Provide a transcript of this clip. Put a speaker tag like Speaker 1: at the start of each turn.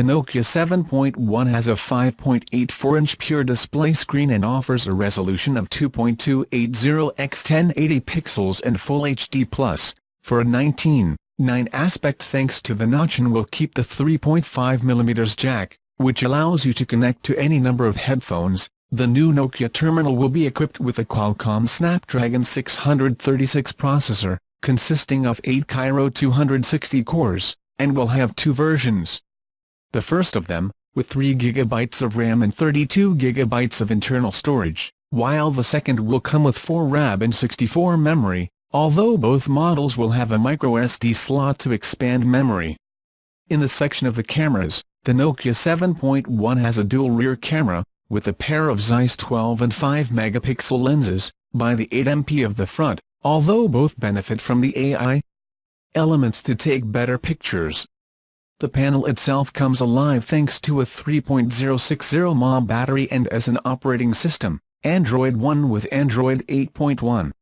Speaker 1: The Nokia 7.1 has a 5.84-inch PureDisplay screen and offers a resolution of 2.280 x 1080 pixels and Full HD+, for a 19:9 aspect thanks to the notch, and will keep the 3.5mm jack, which allows you to connect to any number of headphones. The new Nokia terminal will be equipped with a Qualcomm Snapdragon 636 processor, consisting of 8 Kryo 260 cores, and will have two versions. The first of them, with 3 GB of RAM and 32 GB of internal storage, while the second will come with 4 RAM and 64 memory, although both models will have a microSD slot to expand memory. In the section of the cameras, the Nokia 7.1 has a dual rear camera, with a pair of Zeiss 12 and 5-megapixel lenses, by the 8MP of the front, although both benefit from the AI elements to take better pictures. The panel itself comes alive thanks to a 3.060 mAh battery and as an operating system, Android One with Android 8.1.